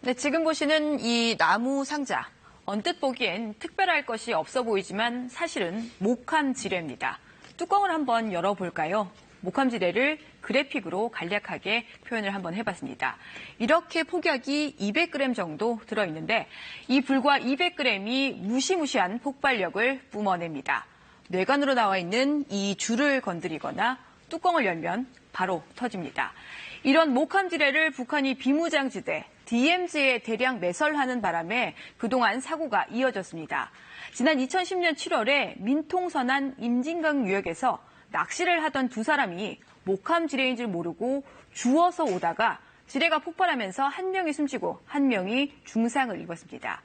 네, 지금 보시는 이 나무 상자. 언뜻 보기엔 특별할 것이 없어 보이지만 사실은 목함지뢰입니다. 뚜껑을 한번 열어볼까요? 목함지뢰를 그래픽으로 간략하게 표현을 한번 해봤습니다. 이렇게 폭약이 200g 정도 들어있는데 이 불과 200g이 무시무시한 폭발력을 뿜어냅니다. 뇌관으로 나와 있는 이 줄을 건드리거나 뚜껑을 열면 바로 터집니다. 이런 목함지뢰를 북한이 비무장지대 DMZ에 대량 매설하는 바람에 그동안 사고가 이어졌습니다. 지난 2010년 7월에 민통선안 임진강 유역에서 낚시를 하던 두 사람이 목함지뢰인 줄 모르고 주워서 오다가 지뢰가 폭발하면서 한 명이 숨지고 한 명이 중상을 입었습니다.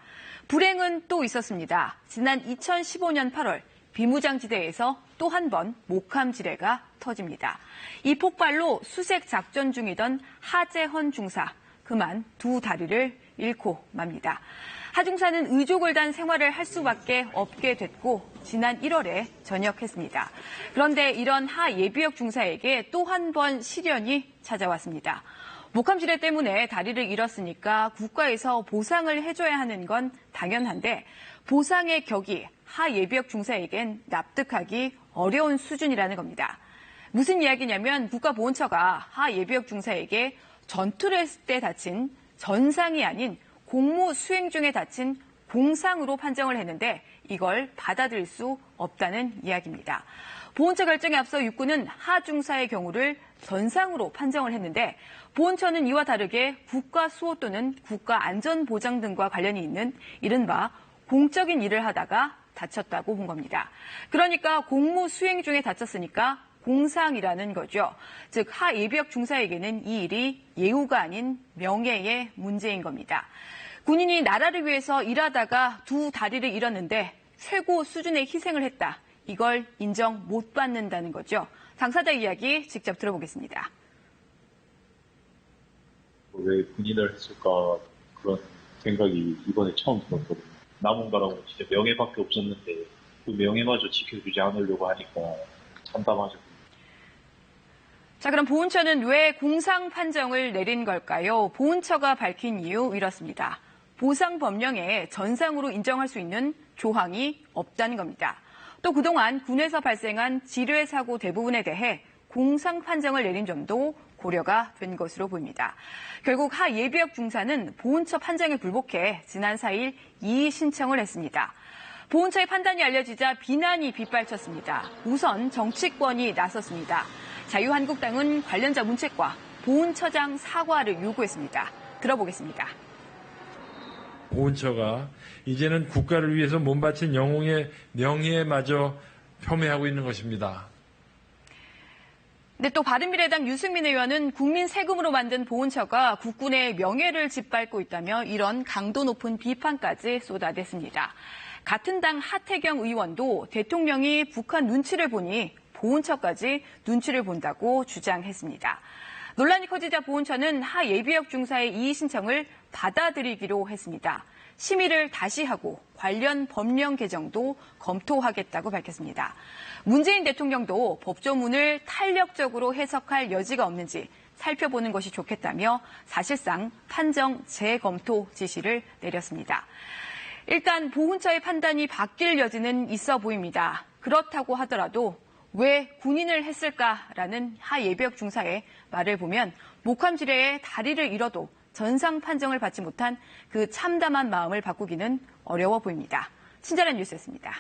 불행은 또 있었습니다. 지난 2015년 8월 비무장지대에서 또 한 번 목함지뢰가 터집니다. 이 폭발로 수색 작전 중이던 하재헌 중사, 그만 두 다리를 잃고 맙니다. 하 중사는 의족을 단 생활을 할 수밖에 없게 됐고 지난 1월에 전역했습니다. 그런데 이런 하 예비역 중사에게 또 한 번 시련이 찾아왔습니다. 목함지뢰 때문에 다리를 잃었으니까 국가에서 보상을 해줘야 하는 건 당연한데 보상의 격이 하 예비역 중사에겐 납득하기 어려운 수준이라는 겁니다. 무슨 이야기냐면 국가보훈처가 하 예비역 중사에게 전투를 했을 때 다친 전상이 아닌 공무 수행 중에 다친 공상으로 판정을 했는데 이걸 받아들일 수 없다는 이야기입니다. 보훈처 결정에 앞서 육군은 하 중사의 경우를 전상으로 판정을 했는데 보훈처는 이와 다르게 국가수호 또는 국가안전보장 등과 관련이 있는 이른바 공적인 일을 하다가 다쳤다고 본 겁니다. 그러니까 공무 수행 중에 다쳤으니까 공상이라는 거죠. 즉, 하 예비역 중사에게는 이 일이 예우가 아닌 명예의 문제인 겁니다. 군인이 나라를 위해서 일하다가 두 다리를 잃었는데 최고 수준의 희생을 했다. 이걸 인정 못 받는다는 거죠. 당사자 이야기 직접 들어보겠습니다. 왜 군인을 했을까 그런 생각이 이번에 처음 들었거든요. 남은 거라고 진짜 명예밖에 없었는데 그 명예마저 지켜주지 않으려고 하니까 참담하죠. 자, 그럼 보훈처는 왜 공상 판정을 내린 걸까요? 보훈처가 밝힌 이유 이렇습니다. 보상 법령에 전상으로 인정할 수 있는 조항이 없다는 겁니다. 또 그동안 군에서 발생한 지뢰 사고 대부분에 대해 공상 판정을 내린 점도 고려가 된 것으로 보입니다. 결국 하 예비역 중사는 보훈처 판정에 불복해 지난 4일 이의 신청을 했습니다. 보훈처의 판단이 알려지자 비난이 빗발쳤습니다. 우선 정치권이 나섰습니다. 자유한국당은 관련자 문책과 보훈처장 사과를 요구했습니다. 들어보겠습니다. 보훈처가 이제는 국가를 위해서 몸바친 영웅의 명예마저 폄훼하고 있는 것입니다. 근데 또 바른미래당 유승민 의원은 국민 세금으로 만든 보훈처가 국군의 명예를 짓밟고 있다며 이런 강도 높은 비판까지 쏟아냈습니다. 같은 당 하태경 의원도 대통령이 북한 눈치를 보니 보훈처까지 눈치를 본다고 주장했습니다. 논란이 커지자 보훈처는 하 예비역 중사의 이의 신청을 받아들이기로 했습니다. 심의를 다시 하고 관련 법령 개정도 검토하겠다고 밝혔습니다. 문재인 대통령도 법조문을 탄력적으로 해석할 여지가 없는지 살펴보는 것이 좋겠다며 사실상 판정 재검토 지시를 내렸습니다. 일단 보훈처의 판단이 바뀔 여지는 있어 보입니다. 그렇다고 하더라도 왜 군인을 했을까라는 하 예비역 중사의 말을 보면 목함지뢰에 다리를 잃어도 전상 판정을 받지 못한 그 참담한 마음을 바꾸기는 어려워 보입니다. 친절한 뉴스였습니다.